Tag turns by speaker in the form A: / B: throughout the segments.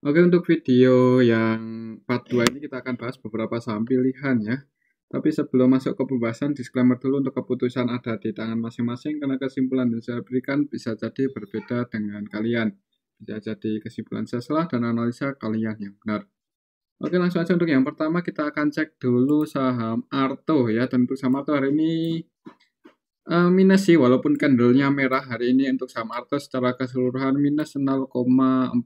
A: Oke, untuk video yang part 2 ini kita akan bahas beberapa saham pilihan ya. Tapi sebelum masuk ke pembahasan, disclaimer dulu untuk keputusan ada di tangan masing-masing karena kesimpulan yang saya berikan bisa jadi berbeda dengan kalian. Bisa jadi kesimpulan saya salah dan analisa kalian yang benar. Oke, langsung aja untuk yang pertama kita akan cek dulu saham Arto ya. Tentu saham Arto hari ini minus sih, walaupun candlenya merah hari ini untuk saham Arto secara keseluruhan minus 0,49%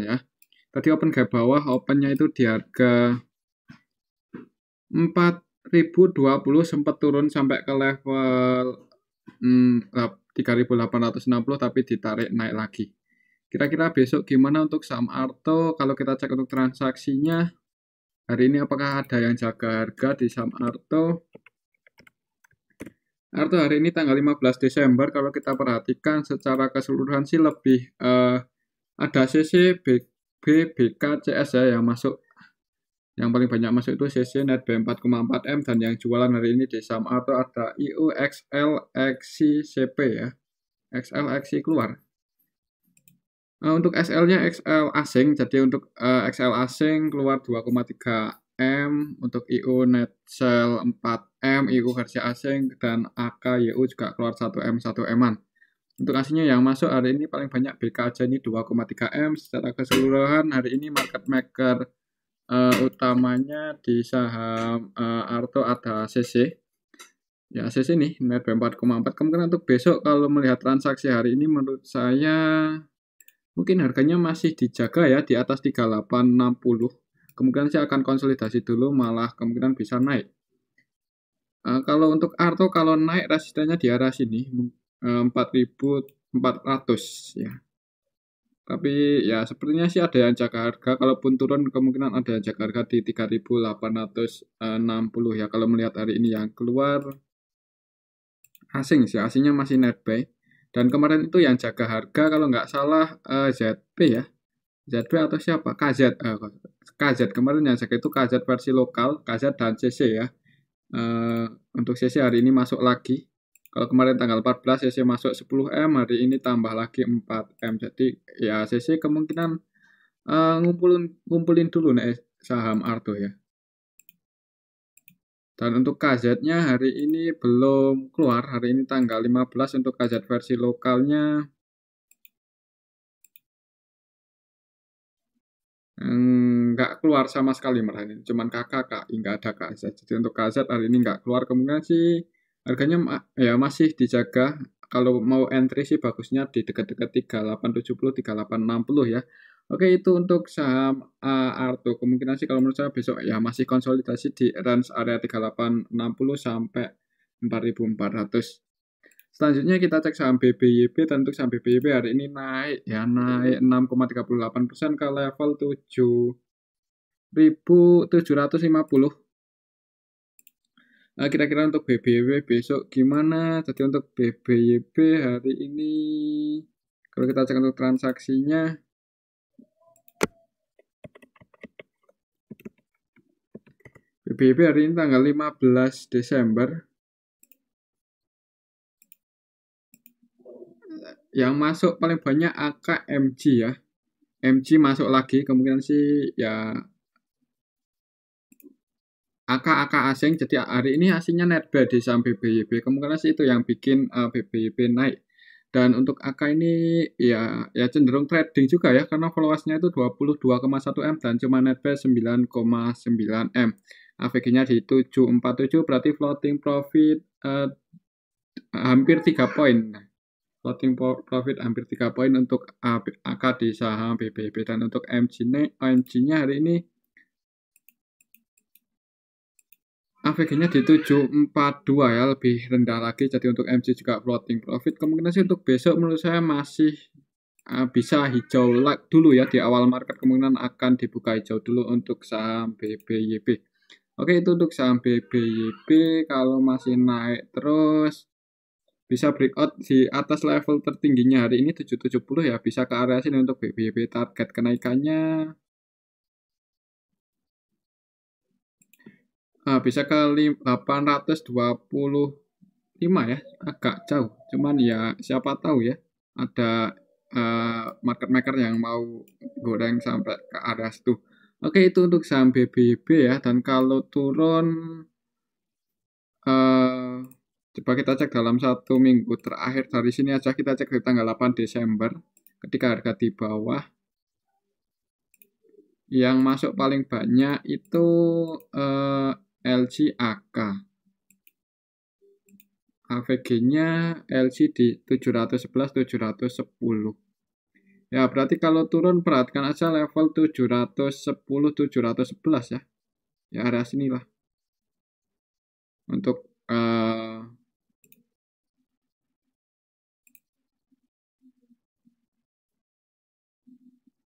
A: ya. Tadi open gap bawah, opennya itu di harga 4.020 sempat turun sampai ke level 3.860 tapi ditarik naik lagi. Kira-kira besok gimana untuk saham Arto? Kalau kita cek untuk transaksinya, hari ini apakah ada yang jaga harga di saham Arto? Arto hari ini tanggal 15 Desember, kalau kita perhatikan secara keseluruhan sih lebih ada CC, BB, BK, CS ya yang masuk. Yang paling banyak masuk itu CC NetB 4,4 M dan yang jualan hari ini di saham Arto ada IU, XL, XC, CP ya. XL, XC keluar. Untuk XL-nya XL asing, jadi untuk XL asing keluar 2,3 M, untuk IU net sell 4 M, IU versi asing, dan AK YU juga keluar 1 M, 1 M-an. Untuk aslinya yang masuk hari ini paling banyak BK aja ini 2,3 M, secara keseluruhan hari ini market maker utamanya di saham Arto ada CC. Ya, CC nih, NetB 4,4. Kemungkinan untuk besok kalau melihat transaksi hari ini menurut saya mungkin harganya masih dijaga ya di atas 3860. Kemungkinan saya akan konsolidasi dulu, malah kemungkinan bisa naik. Kalau untuk Arto kalau naik resistennya di arah sini 4.400 ya. Tapi ya sepertinya sih ada yang jaga harga. Kalaupun turun kemungkinan ada yang jaga harga di 3.860 ya. Kalau melihat hari ini yang keluar asing sih, asingnya masih net buy. Dan kemarin itu yang jaga harga kalau nggak salah ZP ya. ZP atau siapa? KZ. KZ kemarin yang jaga itu KZ versi lokal, KZ dan CC ya. Untuk CC hari ini masuk lagi. Kalau kemarin tanggal 14 CC masuk 10 M, hari ini tambah lagi 4 M. Jadi ya CC kemungkinan ngumpulin dulu nih saham Arto ya. Dan untuk KZ-nya hari ini belum keluar. Hari ini tanggal 15 untuk KZ versi lokalnya. Nggak keluar sama sekali malah ini. Cuman KK, nggak ada KZ. Jadi untuk KZ hari ini nggak keluar. Kemungkinan sih harganya ya masih dijaga. Kalau mau entry sih bagusnya di dekat-dekat 3870, 3860 ya. Oke, itu untuk saham Arto. Kemungkinan sih kalau menurut saya besok ya masih konsolidasi di range area 3860 sampai 4400. Selanjutnya kita cek saham BBYP. Tentu saham BBYP hari ini naik ya, naik 6,38% ke level 7.750. Nah, kira-kira untuk BBYP besok gimana? Jadi untuk BBYP hari ini kalau kita cek untuk transaksinya, BBYP hari ini tanggal 15 Desember. Yang masuk paling banyak AKMG ya. MG masuk lagi, kemungkinan sih ya AK asing. Jadi hari ini asingnya net buy di saham BBYP. Kemungkinan sih itu yang bikin BBYP naik. Dan untuk AK ini ya cenderung trading juga ya, karena followersnya itu 22,1 M dan cuma net buy 9,9 M. AVG-nya di 747, berarti floating profit hampir 3 poin. Floating profit hampir 3 poin untuk AK di saham BBYP. Dan untuk MG-nya hari ini AVG-nya di 742 ya, lebih rendah lagi. Jadi untuk MG juga floating profit. Kemungkinan sih untuk besok menurut saya masih bisa hijau dulu ya. Di awal market kemungkinan akan dibuka hijau dulu untuk saham BBYP. Oke, itu untuk saham BBYP. Kalau masih naik terus bisa breakout di atas level tertingginya hari ini 770 ya, bisa ke area sini untuk BBYP. Target kenaikannya bisa ke 825 ya, agak jauh. Cuman ya siapa tahu ya, ada market maker yang mau goreng sampai ke area situ. Oke, itu untuk saham BBB ya. Dan kalau turun, coba kita cek dalam 1 minggu terakhir dari sini aja, kita cek di tanggal 8 Desember ketika harga di bawah. Yang masuk paling banyak itu LG AK. AVG-nya LG di 711, 710. Ya, berarti kalau turun perhatikan aja level 710, 711 ya. Ya, area sinilah. Untuk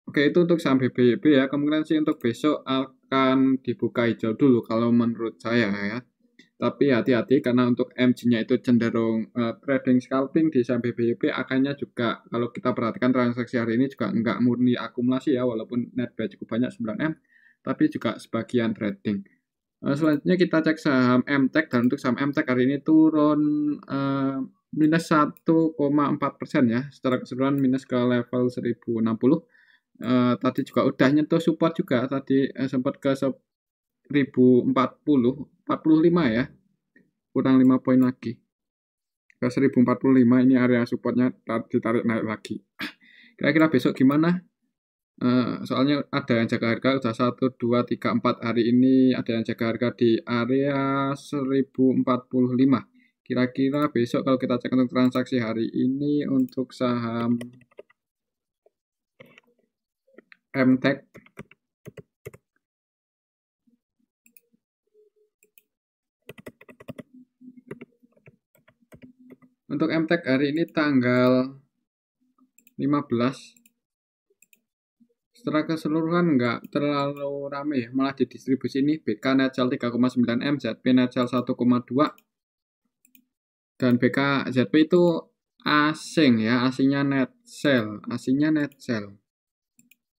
A: oke, itu untuk saham BBB ya. Kemungkinan sih untuk besok akan dibuka hijau dulu kalau menurut saya ya. Tapi hati-hati karena untuk MG-nya itu cenderung trading scalping di saham BBB, akannya juga kalau kita perhatikan transaksi hari ini juga enggak murni akumulasi ya, walaupun net buy cukup banyak 9M, tapi juga sebagian trading. Selanjutnya kita cek saham MTEK, dan untuk saham MTEK hari ini turun minus 1,4% ya, secara keseluruhan minus ke level 1060. Tadi juga udah nyentuh support juga, tadi sempat ke 1040, 45 ya, kurang 5 poin lagi ke 1045. Ini area supportnya ditarik naik lagi. Kira-kira besok gimana? Soalnya ada yang jaga harga udah 1, 2, 3, 4 hari ini, ada yang jaga harga di area 1045. Kira-kira besok kalau kita cek untuk transaksi hari ini untuk saham MTEK, untuk MTEK hari ini tanggal 15, secara keseluruhan nggak terlalu rame ya, malah di distribusi ini BK net sell 3,9M, ZP net sell 1,2, dan BK ZP itu asing ya, asingnya net sell.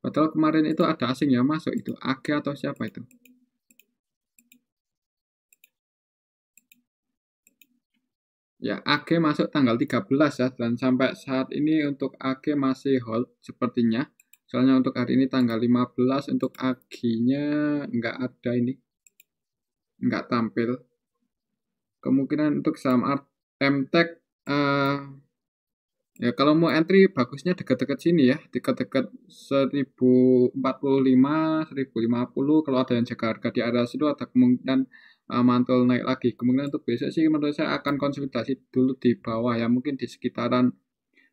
A: Padahal kemarin itu ada asing yang masuk, itu AG atau siapa itu? Ya, AG masuk tanggal 13 ya, dan sampai saat ini untuk AG masih hold sepertinya. Soalnya untuk hari ini tanggal 15 untuk AG-nya nggak ada ini, nggak tampil. Kemungkinan untuk saham MTEK, ya kalau mau entry bagusnya dekat-dekat sini ya, dekat-dekat 1045, 1050. Kalau ada yang jaga harga di area situ, ada kemungkinan mantul naik lagi. Kemungkinan untuk besok sih menurut saya akan konsolidasi dulu di bawah ya, mungkin di sekitaran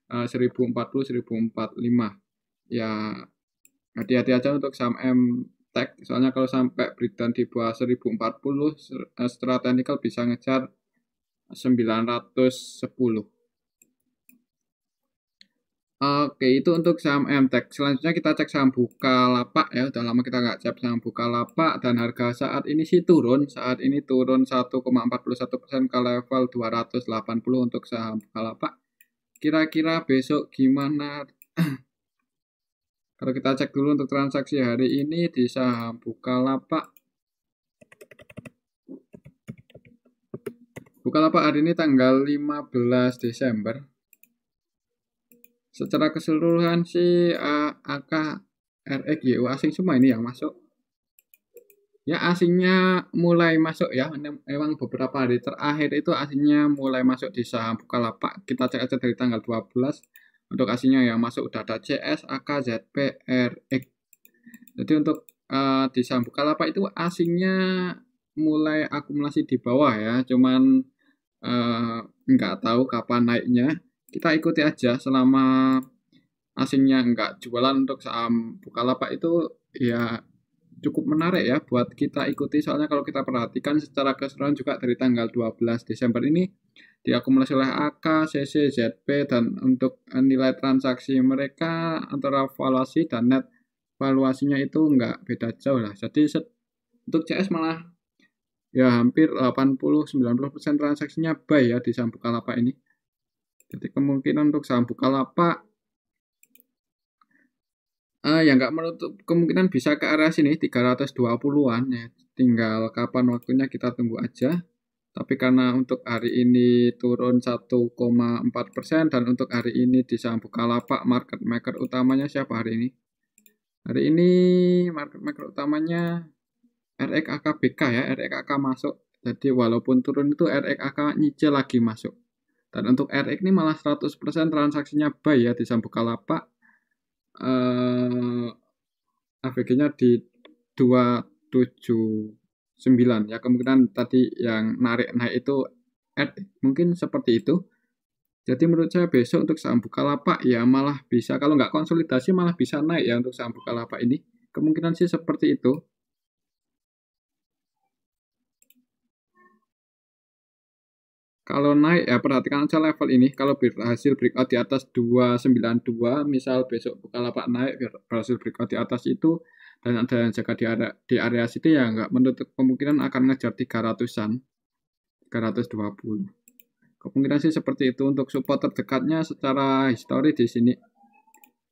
A: 1040, 1045. Ya, hati-hati aja untuk saham MTEK, soalnya kalau sampai breakdown di bawah 1040, secara teknikal bisa ngejar 910. Oke, itu untuk saham MTEK. Selanjutnya kita cek saham Bukalapak ya. Udah lama kita nggak cek saham Bukalapak, dan harga saat ini sih turun. Saat ini turun 1,41% ke level 280 untuk saham Bukalapak. Kira-kira besok gimana? Kalau kita cek dulu untuk transaksi hari ini di saham Bukalapak. Bukalapak hari ini tanggal 15 Desember. Secara keseluruhan sih AK, RX, YU asing semua ini yang masuk. Ya, asingnya mulai masuk ya. Memang beberapa hari terakhir itu asingnya mulai masuk di saham Bukalapak. Kita cek aja dari tanggal 12. Untuk asingnya yang masuk udah ada CS, AK, ZP, RX. Jadi untuk di saham Bukalapak itu asingnya mulai akumulasi di bawah ya. Cuman nggak tahu kapan naiknya. Kita ikuti aja selama asingnya nggak jualan. Untuk saham Bukalapak itu ya cukup menarik ya buat kita ikuti, soalnya kalau kita perhatikan secara keseluruhan juga dari tanggal 12 Desember ini diakumulasi oleh AK, CC, ZP, dan untuk nilai transaksi mereka antara valuasi dan net valuasinya itu nggak beda jauh lah. Jadi untuk CS malah ya hampir 80-90% transaksinya buy ya di saham Bukalapak ini. Jadi kemungkinan untuk saham Bukalapak ya nggak menutup kemungkinan bisa ke arah sini 320-an ya. Tinggal kapan waktunya kita tunggu aja. Tapi karena untuk hari ini turun 1,4% dan untuk hari ini di saham Bukalapak market maker utamanya siapa hari ini? Hari ini market maker utamanya RXAKBK ya, RXAK masuk. Jadi walaupun turun itu RXAK nyicil lagi masuk. Dan untuk RX ini malah 100% transaksinya buy ya di saham Bukalapak. AVG-nya di 279 ya, kemungkinan tadi yang naik itu mungkin seperti itu. Jadi menurut saya besok untuk saham Bukalapak ya malah bisa, kalau nggak konsolidasi malah bisa naik ya untuk saham Bukalapak ini. Kemungkinan sih seperti itu. Kalau naik ya perhatikan aja level ini. Kalau berhasil breakout di atas 292, misal besok Bukalapak naik berhasil breakout di atas itu dan ada yang jaga di area situ ya nggak menutup kemungkinan akan ngejar 300-an, 320. Kemungkinan sih seperti itu. Untuk support terdekatnya secara histori di sini.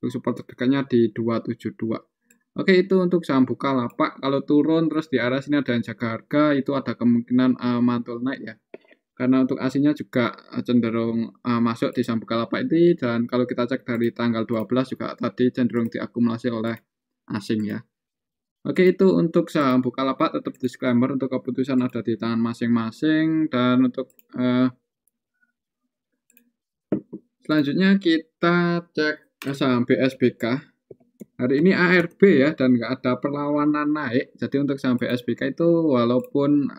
A: Untuk support terdekatnya di 272. Oke, itu untuk saham Bukalapak. Kalau turun terus di area sini ada yang jaga harga, itu ada kemungkinan mantul naik ya. Karena untuk asingnya juga cenderung masuk di saham Bukalapak ini, dan kalau kita cek dari tanggal 12 juga tadi cenderung diakumulasi oleh asing ya. Oke, itu untuk saham Bukalapak. Tetap disclaimer, untuk keputusan ada di tangan masing-masing. Dan untuk selanjutnya kita cek saham BSBK. Hari ini ARB ya, dan nggak ada perlawanan naik. Jadi untuk saham BSBK itu walaupun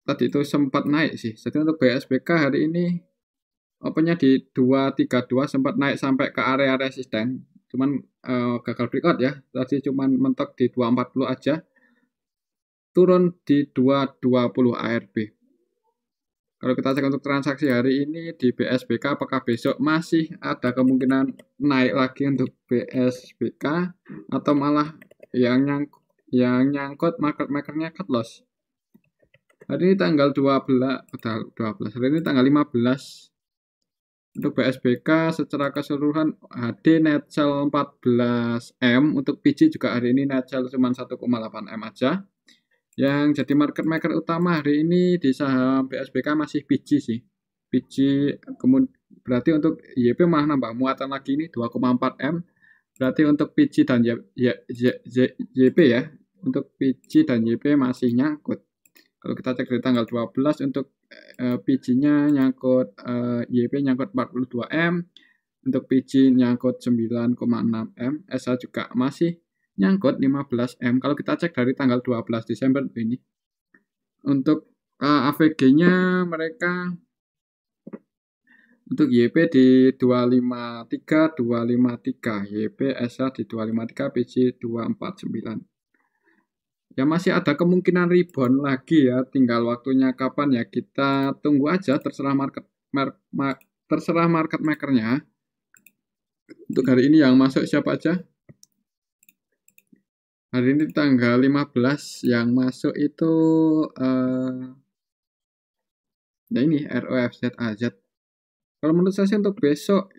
A: tadi itu sempat naik sih. Jadi untuk BSBK hari ini opennya di 232, sempat naik sampai ke area resisten. Cuman gagal breakout ya. Tadi cuman mentok di 240 aja. Turun di 220 ARB. Kalau kita cek untuk transaksi hari ini di BSBK, apakah besok masih ada kemungkinan naik lagi untuk BSBK atau malah yang nyangkut market makernya cut loss. Hari ini tanggal 12, hari ini tanggal 15. Untuk BSBK secara keseluruhan HD net sell 14M, untuk PG juga hari ini net sell cuma 1,8M aja. Yang jadi market maker utama hari ini di saham BSBK masih PG sih. PG, berarti untuk YP malah nambah muatan lagi ini 2,4M. Berarti untuk PG dan YP ya, untuk PG dan YP masih nyangkut. Kalau kita cek dari tanggal 12 untuk PG-nya nyangkut, YP nyangkut 42M, untuk PG nyangkut 9,6M, SA juga masih nyangkut 15M. Kalau kita cek dari tanggal 12 Desember ini, untuk AVG-nya mereka untuk YP di 253, YP SA di 253, PG 249. Ya masih ada kemungkinan rebound lagi ya, tinggal waktunya kapan ya, kita tunggu aja, terserah market makernya. Untuk hari ini yang masuk siapa aja? Hari ini tanggal 15 yang masuk itu ya ini ROFZAZ. Kalau menurut saya untuk besok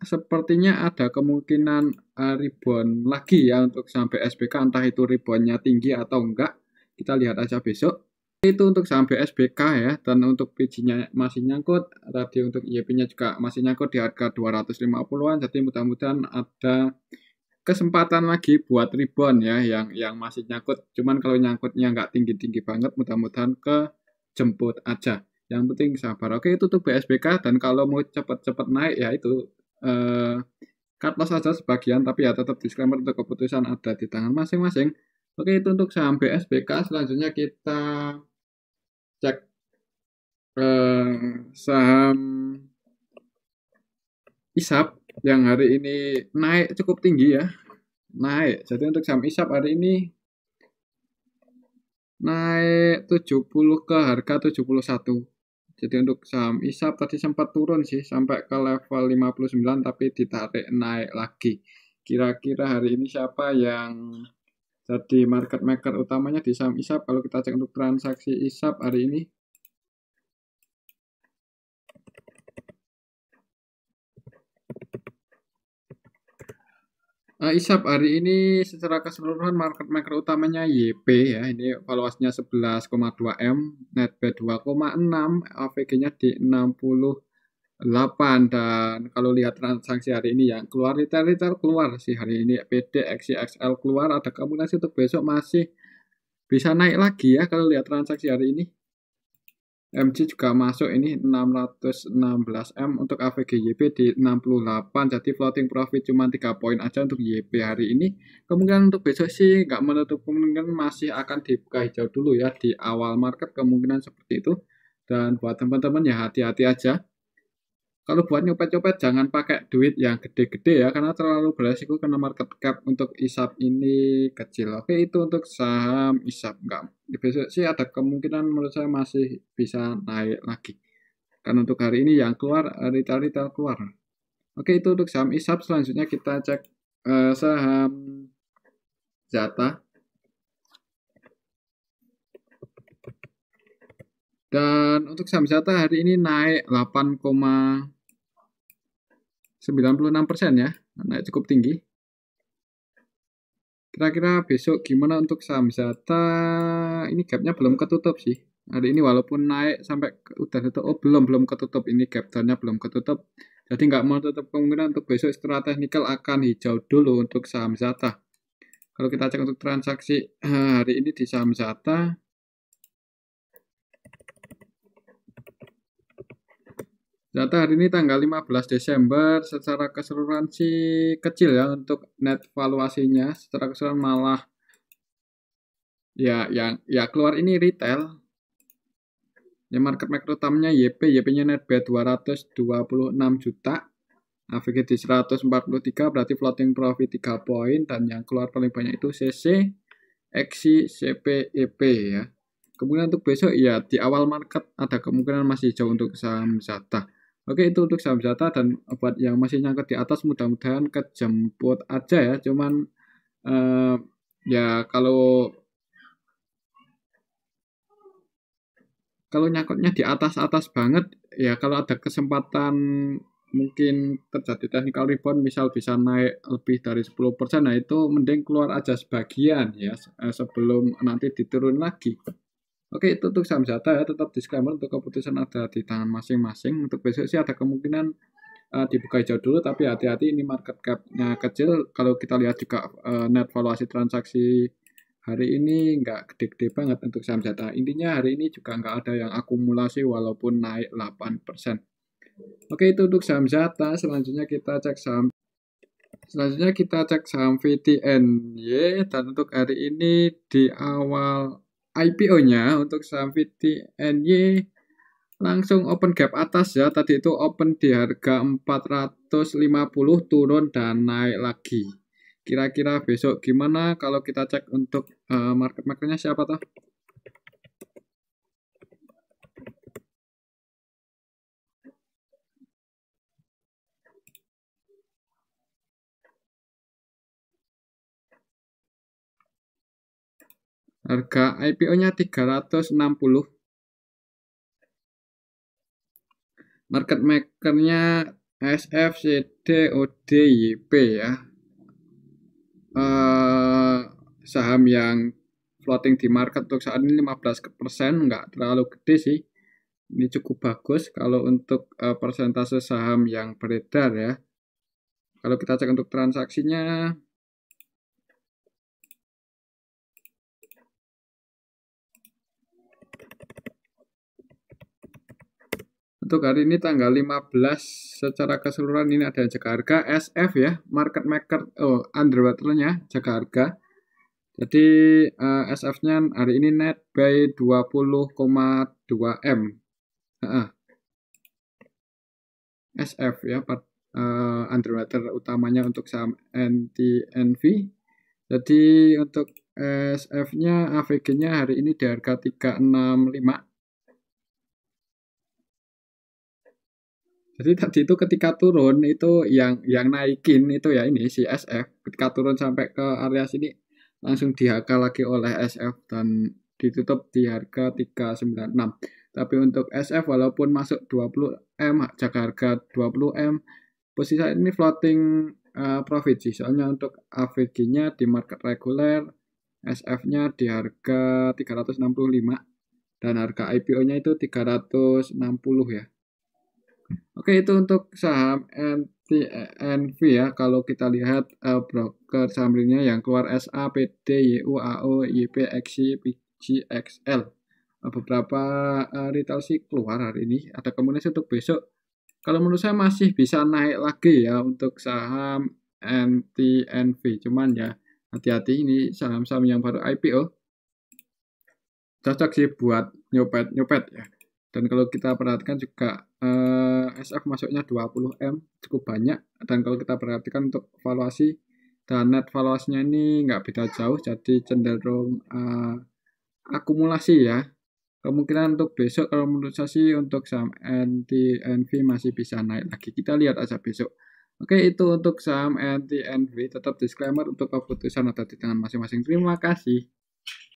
A: sepertinya ada kemungkinan rebound lagi ya untuk sampai SBK, entah itu reboundnya tinggi atau enggak, kita lihat aja besok. Itu untuk saham BSBK ya, dan untuk PG-nya masih nyangkut, tadi untuk YP-nya juga masih nyangkut di harga 250-an, jadi mudah-mudahan ada kesempatan lagi buat rebound ya yang masih nyangkut. Cuman kalau nyangkutnya nggak tinggi-tinggi banget, mudah-mudahan kejemput aja. Yang penting sabar. Oke, itu tuh BSBK, dan kalau mau cepet-cepet naik ya itu cut loss aja sebagian, tapi ya tetap disclaimer, untuk keputusan ada di tangan masing-masing. Oke, itu untuk saham BSBK. Selanjutnya kita cek saham ISAP yang hari ini naik cukup tinggi ya, naik. Jadi untuk saham ISAP hari ini naik 70 ke harga 71. Jadi untuk saham ISAP tadi sempat turun sih sampai ke level 59, tapi ditarik naik lagi. Kira-kira hari ini siapa yang jadi market maker utamanya di saham ISAP? Kalau kita cek untuk transaksi ISAP hari ini, ISAP hari ini secara keseluruhan market maker utamanya YP ya, ini valuasinya 11,2 M, netback 2,6, AVG-nya di 68, dan kalau lihat transaksi hari ini yang keluar retail keluar sih hari ini, PD, XCXL keluar, ada kemungkinan sih untuk besok masih bisa naik lagi ya kalau lihat transaksi hari ini. MG juga masuk ini 616 M, untuk AVG YP di 68, jadi floating profit cuma 3 poin aja untuk YP hari ini. Kemungkinan untuk besok sih nggak menutup kemungkinan masih akan dibuka hijau dulu ya di awal market, kemungkinan seperti itu. Dan buat teman-teman ya hati-hati aja. Kalau buat nyopet-nyopet jangan pakai duit yang gede-gede ya, karena terlalu beresiko karena market cap untuk ISAP ini kecil. Oke, itu untuk saham ISAP. Enggak, besok sih ada kemungkinan menurut saya masih bisa naik lagi. Karena untuk hari ini yang keluar retail keluar. Oke, itu untuk saham ISAP. Selanjutnya kita cek saham Zata. Dan untuk saham Zata hari ini naik 8,96% ya, naik cukup tinggi. Kira-kira besok gimana untuk saham Zata? Ini gapnya belum ketutup sih. Hari ini walaupun naik sampai udah tutup, belum ketutup, ini gap downnya belum ketutup. Jadi nggak mau tutup kemungkinan untuk besok setelah technical akan hijau dulu untuk saham Zata. Kalau kita cek untuk transaksi hari ini di saham Zata, Zata hari ini tanggal 15 Desember secara keseluruhan sih kecil ya untuk net valuasinya. Secara keseluruhan malah ya keluar ini retail. Ya market maker utamanya YP-nya netback 226 juta. AVG di 143, berarti floating profit 3 poin, dan yang keluar paling banyak itu CC, XI, CP, EP ya. Kemudian untuk besok ya di awal market ada kemungkinan masih jauh untuk saham Zata. Oke, itu untuk saham Zata, dan buat yang masih nyangkut di atas mudah-mudahan kejemput aja ya. Cuman ya kalau nyangkutnya di atas banget ya, kalau ada kesempatan mungkin terjadi technical rebound misal bisa naik lebih dari 10%, nah itu mending keluar aja sebagian ya sebelum nanti diturun lagi. Oke, itu untuk saham Zata ya, tetap disclaimer untuk keputusan ada di tangan masing-masing. Untuk besok sih ada kemungkinan dibuka hijau dulu, tapi hati-hati ini market cap-nya kecil. Kalau kita lihat juga net valuasi transaksi hari ini nggak gede-gede banget untuk saham Zata. Intinya hari ini juga nggak ada yang akumulasi walaupun naik 8%. Oke, itu untuk saham Zata. Selanjutnya kita cek saham VTNY, dan untuk hari ini di awal IPO-nya untuk saham VTNY langsung open gap atas ya. Tadi itu open di harga 450, turun dan naik lagi. Kira-kira besok gimana kalau kita cek untuk market makernya siapa toh? Harga IPO-nya 360. Market makernya SFCD ODYP ya. Saham yang floating di market untuk saat ini 15%, nggak terlalu gede sih. Ini cukup bagus kalau untuk persentase saham yang beredar ya. Kalau kita cek untuk transaksinya, untuk hari ini tanggal 15 secara keseluruhan ini ada yang jaga harga SF ya, market maker underwater-nya jaga harga. Jadi SF-nya hari ini net by 20,2 M. SF ya, underwater utamanya untuk saham NTNV. Jadi untuk SF-nya AVG-nya hari ini di harga 365. Jadi tadi itu ketika turun itu yang naikin itu ya ini si SF, ketika turun sampai ke area sini langsung di-HK lagi oleh SF dan ditutup di harga 396. Tapi untuk SF walaupun masuk 20 M, jaga harga 20 M, posisi saat ini floating profit sih, soalnya untuk AVG-nya di market reguler, SF-nya di harga 365 dan harga IPO-nya itu 360 ya. Oke, itu untuk saham NTNV ya. Kalau kita lihat broker saham realnya yang keluar SA, PD, YU, AO, YP, XY, PG, XL. Beberapa retail sih keluar hari ini. Ada kemungkinan untuk besok. Kalau menurut saya masih bisa naik lagi ya untuk saham NTNV. Cuman ya hati-hati, ini saham-saham yang baru IPO. Cocok sih buat nyopet ya. Dan kalau kita perhatikan juga SF masuknya 20M, cukup banyak. Dan kalau kita perhatikan untuk valuasi dan net valuasinya ini nggak beda jauh, jadi cenderung akumulasi ya. Kemungkinan untuk besok kalau menurut saya sih untuk saham NTNV masih bisa naik lagi. Kita lihat aja besok. Oke, itu untuk saham NTNV. Tetap disclaimer untuk keputusan ada di tangan masing-masing. Terima kasih.